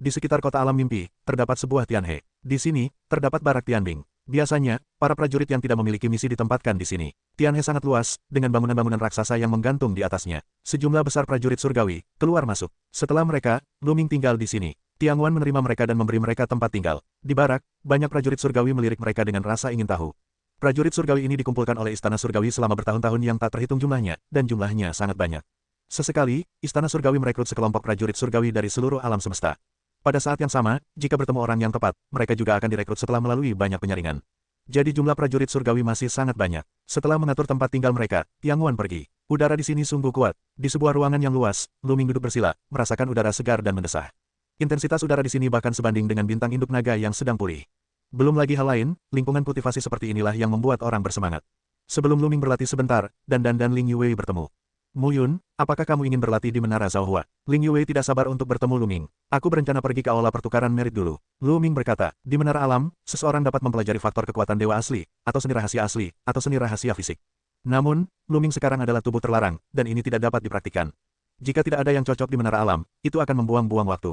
Di sekitar kota alam mimpi, terdapat sebuah Tianhe. Di sini, terdapat barak Tianbing. Biasanya, para prajurit yang tidak memiliki misi ditempatkan di sini. Tianhe sangat luas, dengan bangunan-bangunan raksasa yang menggantung di atasnya. Sejumlah besar prajurit surgawi, keluar masuk. Setelah mereka, Lu Ming tinggal di sini. Tiang Wan menerima mereka dan memberi mereka tempat tinggal. Di barak, banyak prajurit surgawi melirik mereka dengan rasa ingin tahu. Prajurit surgawi ini dikumpulkan oleh Istana Surgawi selama bertahun-tahun yang tak terhitung jumlahnya, dan jumlahnya sangat banyak. Sesekali, Istana Surgawi merekrut sekelompok prajurit surgawi dari seluruh alam semesta. Pada saat yang sama, jika bertemu orang yang tepat, mereka juga akan direkrut setelah melalui banyak penyaringan. Jadi jumlah prajurit surgawi masih sangat banyak. Setelah mengatur tempat tinggal mereka, Tiang Wan pergi. Udara di sini sungguh kuat. Di sebuah ruangan yang luas, Lu Ming duduk bersila, merasakan udara segar dan mendesah. Intensitas udara di sini bahkan sebanding dengan bintang induk naga yang sedang pulih. Belum lagi hal lain, lingkungan kultivasi seperti inilah yang membuat orang bersemangat. Sebelum Lu Ming berlatih sebentar, Dan Ling Yuwei bertemu. Mu Yun, apakah kamu ingin berlatih di Menara Zhaohua? Ling Yuwei tidak sabar untuk bertemu Lu Ming. Aku berencana pergi ke aula pertukaran merit dulu. Lu Ming berkata, di Menara Alam, seseorang dapat mempelajari faktor kekuatan dewa asli, atau seni rahasia asli, atau seni rahasia fisik. Namun, Lu Ming sekarang adalah tubuh terlarang, dan ini tidak dapat dipraktikkan. Jika tidak ada yang cocok di Menara Alam, itu akan membuang-buang waktu.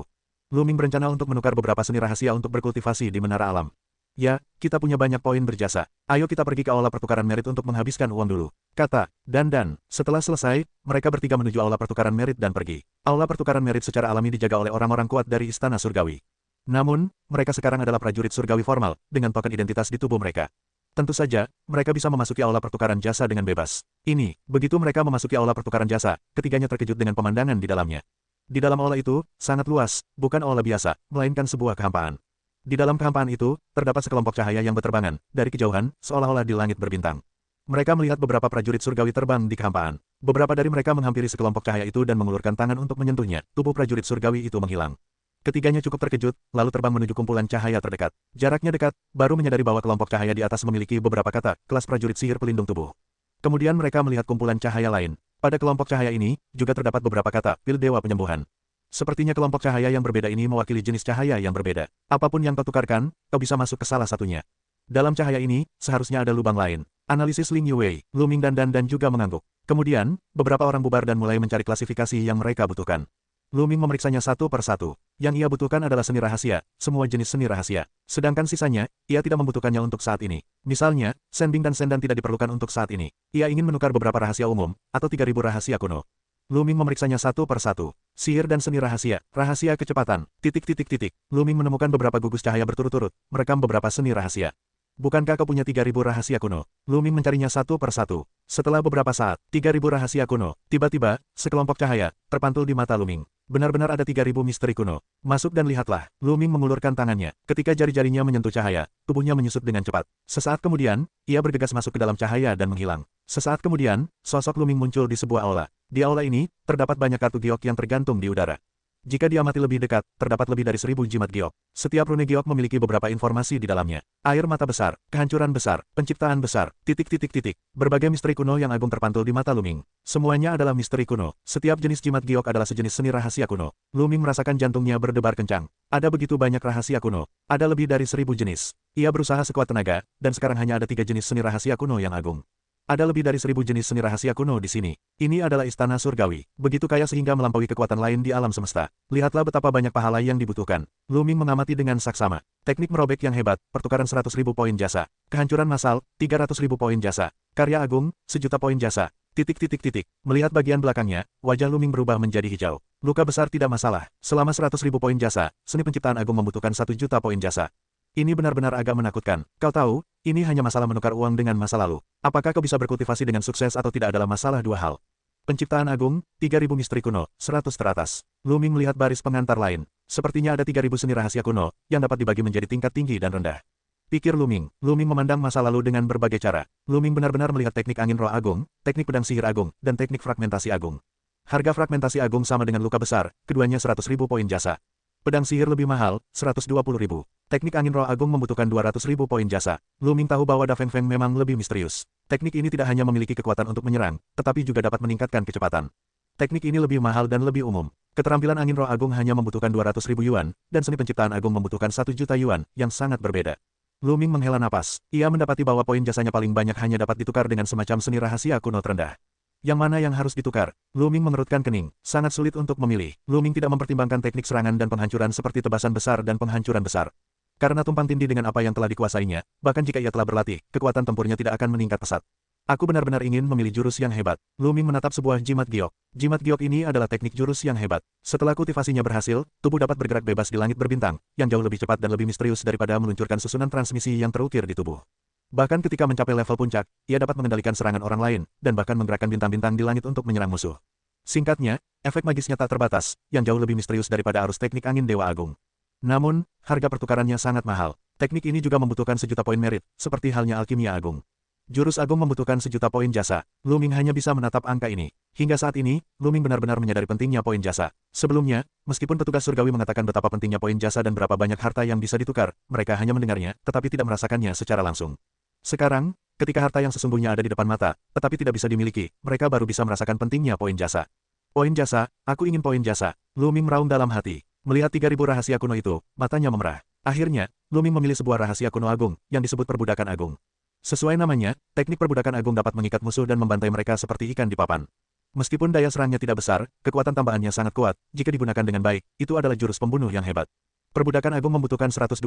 Lu Ming berencana untuk menukar beberapa seni rahasia untuk berkultivasi di Menara Alam. Ya, kita punya banyak poin berjasa. Ayo kita pergi ke aula pertukaran merit untuk menghabiskan uang dulu, kata Dan. Setelah selesai, mereka bertiga menuju aula pertukaran merit dan pergi. Aula pertukaran merit secara alami dijaga oleh orang-orang kuat dari Istana Surgawi. Namun, mereka sekarang adalah prajurit surgawi formal, dengan token identitas di tubuh mereka. Tentu saja, mereka bisa memasuki aula pertukaran jasa dengan bebas. Begitu mereka memasuki aula pertukaran jasa, ketiganya terkejut dengan pemandangan di dalamnya. Di dalam aula itu, sangat luas, bukan aula biasa, melainkan sebuah kehampaan. Di dalam kehampaan itu, terdapat sekelompok cahaya yang berterbangan, dari kejauhan, seolah-olah di langit berbintang. Mereka melihat beberapa prajurit surgawi terbang di kehampaan. Beberapa dari mereka menghampiri sekelompok cahaya itu dan mengulurkan tangan untuk menyentuhnya. Tubuh prajurit surgawi itu menghilang. Ketiganya cukup terkejut, lalu terbang menuju kumpulan cahaya terdekat. Jaraknya dekat, baru menyadari bahwa kelompok cahaya di atas memiliki beberapa kata, kelas prajurit sihir pelindung tubuh. Kemudian mereka melihat kumpulan cahaya lain. Pada kelompok cahaya ini, juga terdapat beberapa kata, pil dewa penyembuhan. Sepertinya kelompok cahaya yang berbeda ini mewakili jenis cahaya yang berbeda. Apapun yang kau tukarkan, kau bisa masuk ke salah satunya. Dalam cahaya ini, seharusnya ada lubang lain. Analisis Ling Yuwei, Lu Ming dan juga mengangguk. Kemudian, beberapa orang bubar dan mulai mencari klasifikasi yang mereka butuhkan. Lu Ming memeriksanya satu per satu. Yang ia butuhkan adalah seni rahasia, semua jenis seni rahasia. Sedangkan sisanya, ia tidak membutuhkannya untuk saat ini. Misalnya, Shenbing dan Shendan tidak diperlukan untuk saat ini. Ia ingin menukar beberapa rahasia umum, atau 3000 rahasia kuno. Lu Ming memeriksanya satu per satu. Sihir dan seni rahasia, rahasia kecepatan, ... Lu Ming menemukan beberapa gugus cahaya berturut-turut, merekam beberapa seni rahasia. Bukankah kau punya 3000 rahasia kuno? Lu Ming mencarinya satu per satu. Setelah beberapa saat, 3000 rahasia kuno. Tiba-tiba, sekelompok cahaya terpantul di mata Lu Ming. Benar-benar ada 3000 misteri kuno. Masuk dan lihatlah. Lu Ming mengulurkan tangannya. Ketika jari-jarinya menyentuh cahaya, tubuhnya menyusut dengan cepat. Sesaat kemudian, ia bergegas masuk ke dalam cahaya dan menghilang. Sesaat kemudian, sosok Lu Ming muncul di sebuah aula. Di aula ini, terdapat banyak kartu giok yang tergantung di udara. Jika diamati lebih dekat, terdapat lebih dari 1000 jimat giok. Setiap rune giok memiliki beberapa informasi di dalamnya. Air mata besar, kehancuran besar, penciptaan besar, ... Berbagai misteri kuno yang agung terpantul di mata Lu Ming. Semuanya adalah misteri kuno. Setiap jenis jimat giok adalah sejenis seni rahasia kuno. Lu Ming merasakan jantungnya berdebar kencang. Ada begitu banyak rahasia kuno. Ada lebih dari 1000 jenis. Ia berusaha sekuat tenaga, dan sekarang hanya ada 3 jenis seni rahasia kuno yang agung. Ada lebih dari 1000 jenis seni rahasia kuno di sini. Ini adalah Istana Surgawi. Begitu kaya sehingga melampaui kekuatan lain di alam semesta. Lihatlah betapa banyak pahala yang dibutuhkan. Lu Ming mengamati dengan saksama. Teknik merobek yang hebat, pertukaran 100.000 poin jasa. Kehancuran massal, 300.000 poin jasa. Karya agung, 1.000.000 poin jasa. ... Melihat bagian belakangnya, wajah Lu Ming berubah menjadi hijau. Luka besar tidak masalah. Selama 100.000 poin jasa, seni penciptaan agung membutuhkan 1.000.000 poin jasa. Ini benar-benar agak menakutkan. Kau tahu, ini hanya masalah menukar uang dengan masa lalu. Apakah kau bisa berkultivasi dengan sukses atau tidak adalah masalah dua hal. Penciptaan agung, 3000 misteri kuno, 100 teratas. Lu Ming melihat baris pengantar lain. Sepertinya ada 3000 seni rahasia kuno, yang dapat dibagi menjadi tingkat tinggi dan rendah. Pikir Lu Ming. Lu Ming memandang masa lalu dengan berbagai cara. Lu Ming benar-benar melihat teknik angin roh agung, teknik pedang sihir agung, dan teknik fragmentasi agung. Harga fragmentasi agung sama dengan luka besar, keduanya 100.000 poin jasa. Pedang sihir lebih mahal, 120.000. Teknik angin roh agung membutuhkan 200.000 poin jasa. Lu Ming tahu bahwa Da Feng Feng memang lebih misterius. Teknik ini tidak hanya memiliki kekuatan untuk menyerang, tetapi juga dapat meningkatkan kecepatan. Teknik ini lebih mahal dan lebih umum. Keterampilan angin roh agung hanya membutuhkan 200.000 yuan, dan seni penciptaan agung membutuhkan 1 juta yuan, yang sangat berbeda. Lu Ming menghela napas. Ia mendapati bahwa poin jasanya paling banyak hanya dapat ditukar dengan semacam seni rahasia kuno terendah. Yang mana yang harus ditukar? Lu Ming mengerutkan kening. Sangat sulit untuk memilih. Lu Ming tidak mempertimbangkan teknik serangan dan penghancuran seperti tebasan besar dan penghancuran besar. Karena tumpang tindih dengan apa yang telah dikuasainya, bahkan jika ia telah berlatih, kekuatan tempurnya tidak akan meningkat pesat. Aku benar-benar ingin memilih jurus yang hebat. Lu Ming menatap sebuah jimat giok. Jimat giok ini adalah teknik jurus yang hebat. Setelah kultivasinya berhasil, tubuh dapat bergerak bebas di langit berbintang, yang jauh lebih cepat dan lebih misterius daripada meluncurkan susunan transmisi yang terukir di tubuh. Bahkan ketika mencapai level puncak, ia dapat mengendalikan serangan orang lain, dan bahkan menggerakkan bintang-bintang di langit untuk menyerang musuh. Singkatnya, efek magisnya tak terbatas, yang jauh lebih misterius daripada arus teknik angin Dewa Agung. Namun, harga pertukarannya sangat mahal. Teknik ini juga membutuhkan 1.000.000 poin merit, seperti halnya alkimia agung. Jurus agung membutuhkan 1.000.000 poin jasa. Lu Ming hanya bisa menatap angka ini. Hingga saat ini, Lu Ming benar-benar menyadari pentingnya poin jasa. Sebelumnya, meskipun petugas surgawi mengatakan betapa pentingnya poin jasa dan berapa banyak harta yang bisa ditukar, mereka hanya mendengarnya, tetapi tidak merasakannya secara langsung. Sekarang, ketika harta yang sesungguhnya ada di depan mata, tetapi tidak bisa dimiliki, mereka baru bisa merasakan pentingnya poin jasa. Poin jasa, aku ingin poin jasa. Lu Ming meraung dalam hati. Melihat 3.000 rahasia kuno itu, matanya memerah. Akhirnya, Lu Ming memilih sebuah rahasia kuno agung, yang disebut perbudakan agung. Sesuai namanya, teknik perbudakan agung dapat mengikat musuh dan membantai mereka seperti ikan di papan. Meskipun daya serangnya tidak besar, kekuatan tambahannya sangat kuat. Jika digunakan dengan baik, itu adalah jurus pembunuh yang hebat. Perbudakan agung membutuhkan 120.000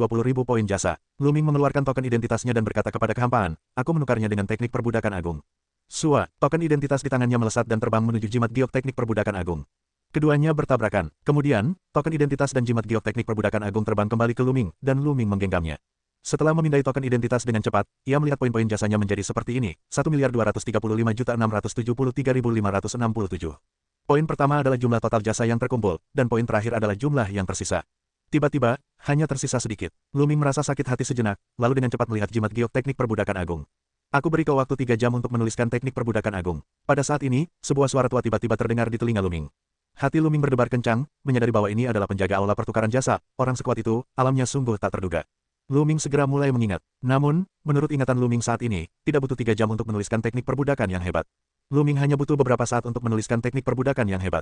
poin jasa. Lu Ming mengeluarkan token identitasnya dan berkata kepada kehampaan, aku menukarnya dengan teknik perbudakan agung. Sua, token identitas di tangannya melesat dan terbang menuju jimat giok teknik perbudakan agung. Keduanya bertabrakan. Kemudian, token identitas dan jimat giok teknik perbudakan agung terbang kembali ke Lu Ming, dan Lu Ming menggenggamnya. Setelah memindai token identitas dengan cepat, ia melihat poin-poin jasanya menjadi seperti ini, 1.235.673.567. Poin pertama adalah jumlah total jasa yang terkumpul, dan poin terakhir adalah jumlah yang tersisa. Tiba-tiba, hanya tersisa sedikit. Lu Ming merasa sakit hati sejenak, lalu dengan cepat melihat jimat giok teknik perbudakan agung. Aku beri kau waktu 3 jam untuk menuliskan teknik perbudakan agung. Pada saat ini, sebuah suara tua tiba-tiba terdengar di telinga Lu Ming. Hati Lu Ming berdebar kencang, menyadari bahwa ini adalah penjaga aula pertukaran jasa. Orang sekuat itu, alamnya sungguh tak terduga. Lu Ming segera mulai mengingat. Namun, menurut ingatan Lu Ming saat ini, tidak butuh 3 jam untuk menuliskan teknik perbudakan yang hebat. Lu Ming hanya butuh beberapa saat untuk menuliskan teknik perbudakan yang hebat.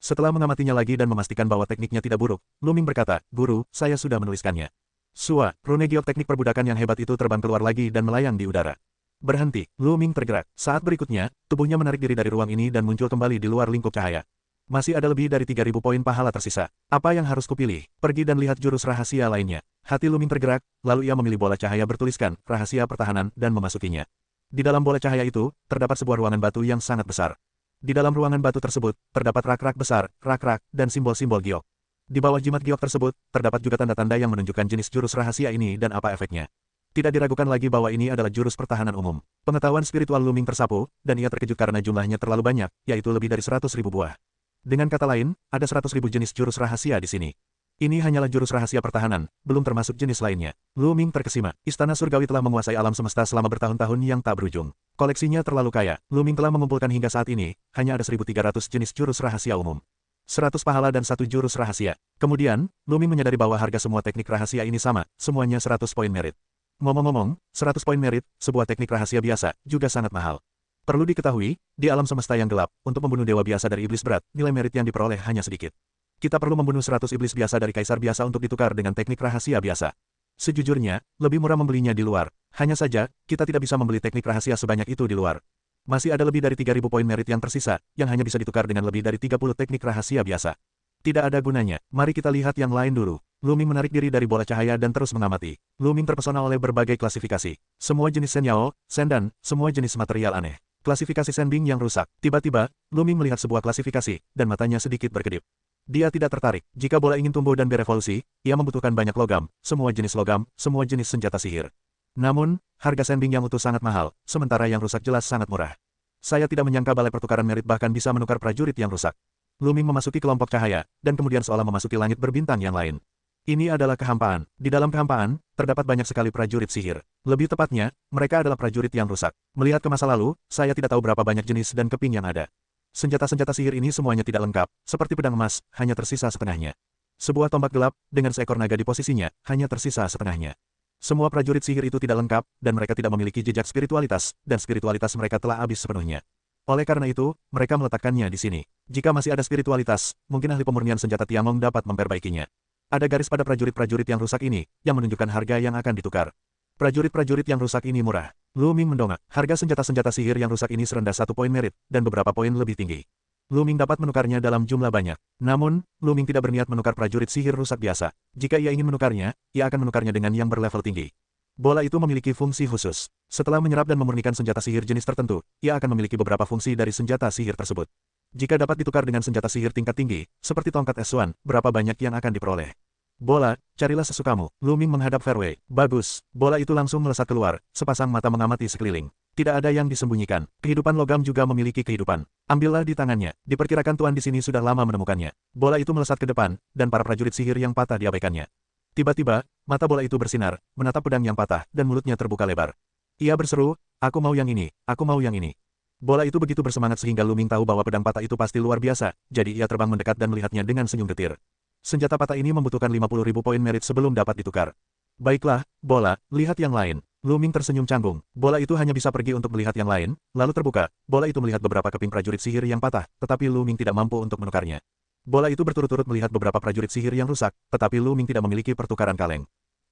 Setelah mengamatinya lagi dan memastikan bahwa tekniknya tidak buruk, Lu Ming berkata, Guru, saya sudah menuliskannya. Sua, rune giok teknik perbudakan yang hebat itu terbang keluar lagi dan melayang di udara. Berhenti, Lu Ming tergerak. Saat berikutnya, tubuhnya menarik diri dari ruang ini dan muncul kembali di luar lingkup cahaya. Masih ada lebih dari 3.000 poin pahala tersisa. Apa yang harus kupilih? Pergi dan lihat jurus rahasia lainnya. Hati Lu Ming tergerak, lalu ia memilih bola cahaya bertuliskan, rahasia pertahanan, dan memasukinya. Di dalam bola cahaya itu, terdapat sebuah ruangan batu yang sangat besar. Di dalam ruangan batu tersebut, terdapat rak-rak besar, rak-rak, dan simbol-simbol giok. Di bawah jimat giok tersebut, terdapat juga tanda-tanda yang menunjukkan jenis jurus rahasia ini dan apa efeknya. Tidak diragukan lagi bahwa ini adalah jurus pertahanan umum. Pengetahuan spiritual Lu Ming tersapu, dan ia terkejut karena jumlahnya terlalu banyak, yaitu lebih dari 100.000 buah. Dengan kata lain, ada 100.000 jenis jurus rahasia di sini. Ini hanyalah jurus rahasia pertahanan, belum termasuk jenis lainnya. Lu Ming terkesima. Istana surgawi telah menguasai alam semesta selama bertahun-tahun yang tak berujung. Koleksinya terlalu kaya. Lu Ming telah mengumpulkan hingga saat ini, hanya ada 1.300 jenis jurus rahasia umum. 100 pahala dan 1 jurus rahasia. Kemudian, Lu Ming menyadari bahwa harga semua teknik rahasia ini sama, semuanya 100 poin merit. Ngomong-ngomong, 100 poin merit, sebuah teknik rahasia biasa, juga sangat mahal. Perlu diketahui, di alam semesta yang gelap, untuk membunuh dewa biasa dari iblis berat, nilai merit yang diperoleh hanya sedikit. Kita perlu membunuh 100 iblis biasa dari kaisar biasa untuk ditukar dengan teknik rahasia biasa. Sejujurnya, lebih murah membelinya di luar. Hanya saja, kita tidak bisa membeli teknik rahasia sebanyak itu di luar. Masih ada lebih dari 3.000 poin merit yang tersisa, yang hanya bisa ditukar dengan lebih dari 30 teknik rahasia biasa. Tidak ada gunanya. Mari kita lihat yang lain dulu. Lu Ming menarik diri dari bola cahaya dan terus mengamati. Lu Ming terpesona oleh berbagai klasifikasi. Semua jenis senyao, sen dan semua jenis material aneh. Klasifikasi Senbing yang rusak. Tiba-tiba, Lu Ming melihat sebuah klasifikasi, dan matanya sedikit berkedip. Dia tidak tertarik. Jika bola ingin tumbuh dan berevolusi, ia membutuhkan banyak logam, semua jenis senjata sihir. Namun, harga Senbing yang utuh sangat mahal, sementara yang rusak jelas sangat murah. Saya tidak menyangka balai pertukaran merit bahkan bisa menukar prajurit yang rusak. Lu Ming memasuki kelompok cahaya, dan kemudian seolah memasuki langit berbintang yang lain. Ini adalah kehampaan. Di dalam kehampaan, terdapat banyak sekali prajurit sihir. Lebih tepatnya, mereka adalah prajurit yang rusak. Melihat ke masa lalu, saya tidak tahu berapa banyak jenis dan keping yang ada. Senjata-senjata sihir ini semuanya tidak lengkap, seperti pedang emas, hanya tersisa setengahnya. Sebuah tombak gelap, dengan seekor naga di posisinya, hanya tersisa setengahnya. Semua prajurit sihir itu tidak lengkap, dan mereka tidak memiliki jejak spiritualitas, dan spiritualitas mereka telah habis sepenuhnya. Oleh karena itu, mereka meletakkannya di sini. Jika masih ada spiritualitas, mungkin ahli pemurnian senjata Tiangong dapat memperbaikinya. Ada garis pada prajurit-prajurit yang rusak ini, yang menunjukkan harga yang akan ditukar. Prajurit-prajurit yang rusak ini murah. Lu Ming mendongak. Harga senjata-senjata sihir yang rusak ini serendah 1 poin merit, dan beberapa poin lebih tinggi. Lu Ming dapat menukarnya dalam jumlah banyak. Namun, Lu Ming tidak berniat menukar prajurit sihir rusak biasa. Jika ia ingin menukarnya, ia akan menukarnya dengan yang berlevel tinggi. Bola itu memiliki fungsi khusus. Setelah menyerap dan memurnikan senjata sihir jenis tertentu, ia akan memiliki beberapa fungsi dari senjata sihir tersebut. Jika dapat ditukar dengan senjata sihir tingkat tinggi, seperti tongkat S1, berapa banyak yang akan diperoleh? Bola, carilah sesukamu. Lu Ming menghadap fairway. Bagus. Bola itu langsung melesat keluar, sepasang mata mengamati sekeliling. Tidak ada yang disembunyikan. Kehidupan logam juga memiliki kehidupan. Ambillah di tangannya. Diperkirakan tuan di sini sudah lama menemukannya. Bola itu melesat ke depan, dan para prajurit sihir yang patah diabaikannya. Tiba-tiba, mata bola itu bersinar, menatap pedang yang patah, dan mulutnya terbuka lebar. Ia berseru, aku mau yang ini, aku mau yang ini. Bola itu begitu bersemangat sehingga Lu Ming tahu bahwa pedang patah itu pasti luar biasa, jadi ia terbang mendekat dan melihatnya dengan senyum getir. Senjata patah ini membutuhkan 50.000 poin merit sebelum dapat ditukar. Baiklah, bola, lihat yang lain. Lu Ming tersenyum canggung. Bola itu hanya bisa pergi untuk melihat yang lain, lalu terbuka. Bola itu melihat beberapa keping prajurit sihir yang patah, tetapi Lu Ming tidak mampu untuk menukarnya. Bola itu berturut-turut melihat beberapa prajurit sihir yang rusak, tetapi Lu Ming tidak memiliki pertukaran kaleng.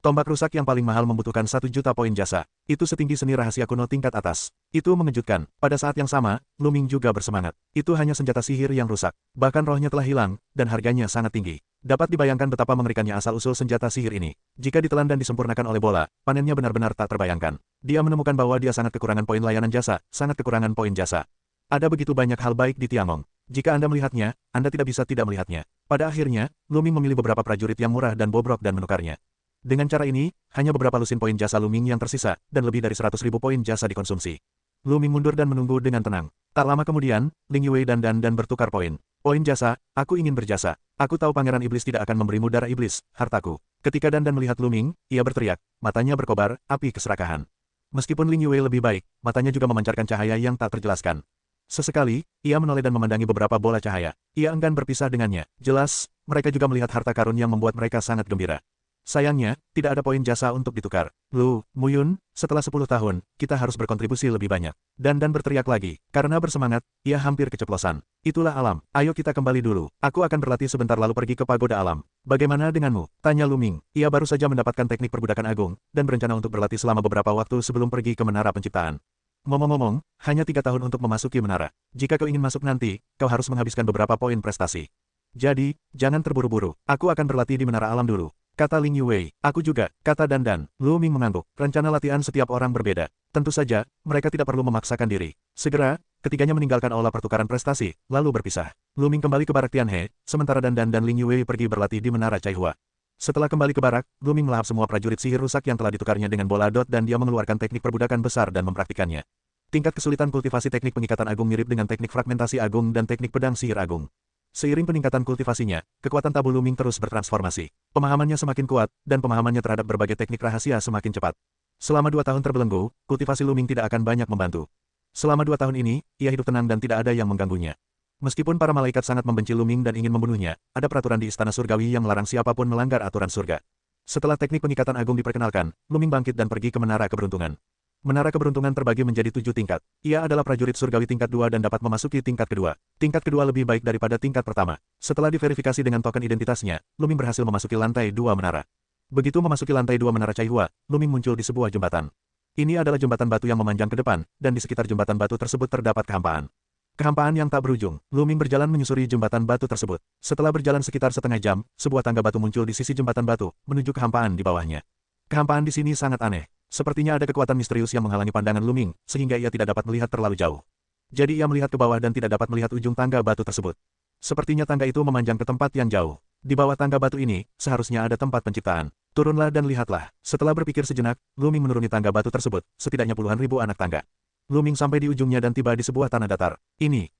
Tombak rusak yang paling mahal membutuhkan 1 juta poin jasa. Itu setinggi seni rahasia kuno tingkat atas. Itu mengejutkan. Pada saat yang sama, Lu Ming juga bersemangat. Itu hanya senjata sihir yang rusak. Bahkan rohnya telah hilang, dan harganya sangat tinggi. Dapat dibayangkan betapa mengerikannya asal-usul senjata sihir ini. Jika ditelan dan disempurnakan oleh bola, panennya benar-benar tak terbayangkan. Dia menemukan bahwa dia sangat kekurangan poin layanan jasa, sangat kekurangan poin jasa. Ada begitu banyak hal baik di Tiangong. Jika Anda melihatnya, Anda tidak bisa tidak melihatnya. Pada akhirnya, Lu Ming memilih beberapa prajurit yang murah dan bobrok dan menukarnya. Dengan cara ini, hanya beberapa lusin poin jasa Lu Ming yang tersisa, dan lebih dari 100.000 poin jasa dikonsumsi. Lu Ming mundur dan menunggu dengan tenang. Tak lama kemudian, Ling Yue dan bertukar poin. Poin jasa, aku ingin berjasa. Aku tahu Pangeran Iblis tidak akan memberimu darah iblis, hartaku. Ketika Dan melihat Lu Ming, ia berteriak, matanya berkobar, api keserakahan. Meskipun Ling Yue lebih baik, matanya juga memancarkan cahaya yang tak terjelaskan. Sesekali, ia menoleh dan memandangi beberapa bola cahaya. Ia enggan berpisah dengannya. Jelas, mereka juga melihat harta karun yang membuat mereka sangat gembira. Sayangnya, tidak ada poin jasa untuk ditukar. Lu, Muyun, setelah 10 tahun, kita harus berkontribusi lebih banyak. Dan berteriak lagi. Karena bersemangat, ia hampir keceplosan. Itulah alam. Ayo kita kembali dulu. Aku akan berlatih sebentar lalu pergi ke pagoda alam. Bagaimana denganmu? Tanya Lu Ming. Ia baru saja mendapatkan teknik perbudakan agung, dan berencana untuk berlatih selama beberapa waktu sebelum pergi ke menara penciptaan. Ngomong-ngomong, hanya 3 tahun untuk memasuki menara. Jika kau ingin masuk nanti, kau harus menghabiskan beberapa poin prestasi. Jadi, jangan terburu-buru. Aku akan berlatih di menara alam dulu. Kata Ling Yue. Aku juga, kata Dan. Lu Ming mengangguk. Rencana latihan setiap orang berbeda. Tentu saja, mereka tidak perlu memaksakan diri. Segera, ketiganya meninggalkan aula pertukaran prestasi, lalu berpisah. Lu Ming kembali ke barak Tianhe, sementara Dan Ling Yue pergi berlatih di menara Caihua. Setelah kembali ke barak, Lu Ming melahap semua prajurit sihir rusak yang telah ditukarnya dengan bola dot dan dia mengeluarkan teknik perbudakan besar dan mempraktikannya. Tingkat kesulitan kultivasi teknik pengikatan agung mirip dengan teknik fragmentasi agung dan teknik pedang sihir agung. Seiring peningkatan kultivasinya, kekuatan tabu Lu Ming terus bertransformasi. Pemahamannya semakin kuat, dan pemahamannya terhadap berbagai teknik rahasia semakin cepat. Selama 2 tahun terbelenggu, kultivasi Lu Ming tidak akan banyak membantu. Selama 2 tahun ini, ia hidup tenang dan tidak ada yang mengganggunya. Meskipun para malaikat sangat membenci Lu Ming dan ingin membunuhnya, ada peraturan di Istana Surgawi yang melarang siapapun melanggar aturan surga. Setelah teknik pengikatan agung diperkenalkan, Lu Ming bangkit dan pergi ke Menara Keberuntungan. Menara Keberuntungan terbagi menjadi 7 tingkat. Ia adalah prajurit surgawi tingkat 2 dan dapat memasuki tingkat kedua. Tingkat kedua lebih baik daripada tingkat pertama. Setelah diverifikasi dengan token identitasnya, Lu Ming berhasil memasuki lantai 2 menara. Begitu memasuki lantai 2 menara Caihua, Lu Ming muncul di sebuah jembatan. Ini adalah jembatan batu yang memanjang ke depan, dan di sekitar jembatan batu tersebut terdapat kehampaan. Kehampaan yang tak berujung. Lu Ming berjalan menyusuri jembatan batu tersebut. Setelah berjalan sekitar setengah jam, sebuah tangga batu muncul di sisi jembatan batu, menuju kehampaan di bawahnya. Kehampaan di sini sangat aneh. Sepertinya ada kekuatan misterius yang menghalangi pandangan Lu Ming, sehingga ia tidak dapat melihat terlalu jauh. Jadi ia melihat ke bawah dan tidak dapat melihat ujung tangga batu tersebut. Sepertinya tangga itu memanjang ke tempat yang jauh. Di bawah tangga batu ini, seharusnya ada tempat penciptaan. Turunlah dan lihatlah. Setelah berpikir sejenak, Lu Ming menuruni tangga batu tersebut, setidaknya puluhan ribu anak tangga. Lu Ming sampai di ujungnya dan tiba di sebuah tanah datar.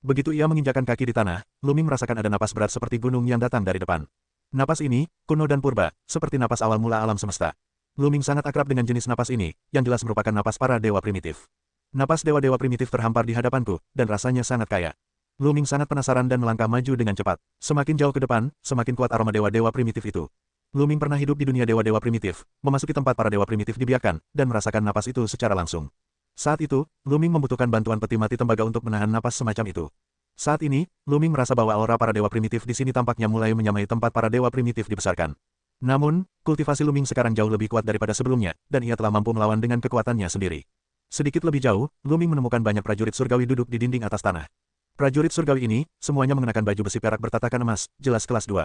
Begitu ia menginjakkan kaki di tanah, Lu Ming merasakan ada napas berat seperti gunung yang datang dari depan. Napas ini, kuno dan purba, seperti napas awal mula alam semesta. Lu Ming sangat akrab dengan jenis napas ini, yang jelas merupakan napas para dewa primitif. Napas dewa-dewa primitif terhampar di hadapanku, dan rasanya sangat kaya. Lu Ming sangat penasaran dan melangkah maju dengan cepat. Semakin jauh ke depan, semakin kuat aroma dewa-dewa primitif itu. Lu Ming pernah hidup di dunia dewa-dewa primitif, memasuki tempat para dewa primitif dibiarkan, dan merasakan napas itu secara langsung. Saat itu, Lu Ming membutuhkan bantuan peti mati tembaga untuk menahan napas semacam itu. Saat ini, Lu Ming merasa bahwa aura para dewa primitif di sini tampaknya mulai menyamai tempat para dewa primitif dibesarkan. Namun, kultivasi Luming sekarang jauh lebih kuat daripada sebelumnya, dan ia telah mampu melawan dengan kekuatannya sendiri. Sedikit lebih jauh, Luming menemukan banyak prajurit surgawi duduk di dinding atas tanah. Prajurit surgawi ini, semuanya mengenakan baju besi perak bertatakan emas, jelas kelas 2.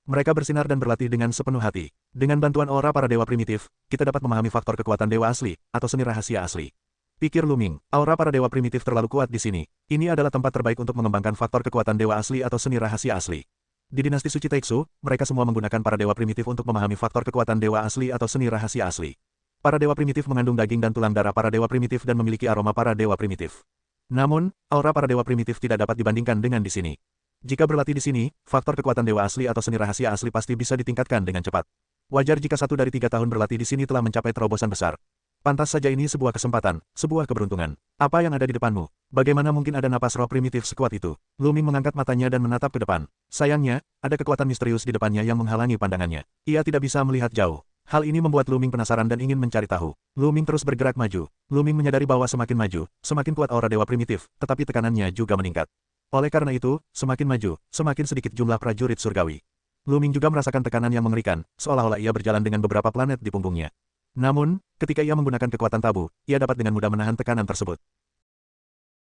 Mereka bersinar dan berlatih dengan sepenuh hati. Dengan bantuan aura para dewa primitif, kita dapat memahami faktor kekuatan dewa asli, atau seni rahasia asli. Pikir Luming, aura para dewa primitif terlalu kuat di sini. Ini adalah tempat terbaik untuk mengembangkan faktor kekuatan dewa asli atau seni rahasia asli. Di dinasti suci Taixu, mereka semua menggunakan para dewa primitif untuk memahami faktor kekuatan dewa asli atau seni rahasia asli. Para dewa primitif mengandung daging dan tulang darah para dewa primitif dan memiliki aroma para dewa primitif. Namun, aura para dewa primitif tidak dapat dibandingkan dengan di sini. Jika berlatih di sini, faktor kekuatan dewa asli atau seni rahasia asli pasti bisa ditingkatkan dengan cepat. Wajar jika 1 dari 3 tahun berlatih di sini telah mencapai terobosan besar. Pantas saja ini sebuah kesempatan, sebuah keberuntungan. Apa yang ada di depanmu? Bagaimana mungkin ada napas roh primitif sekuat itu? Luming mengangkat matanya dan menatap ke depan. Sayangnya, ada kekuatan misterius di depannya yang menghalangi pandangannya. Ia tidak bisa melihat jauh. Hal ini membuat Luming penasaran dan ingin mencari tahu. Luming terus bergerak maju. Luming menyadari bahwa semakin maju, semakin kuat aura dewa primitif, tetapi tekanannya juga meningkat. Oleh karena itu, semakin maju, semakin sedikit jumlah prajurit surgawi. Luming juga merasakan tekanan yang mengerikan, seolah-olah ia berjalan dengan beberapa planet di punggungnya. Namun, ketika ia menggunakan kekuatan tabu, ia dapat dengan mudah menahan tekanan tersebut.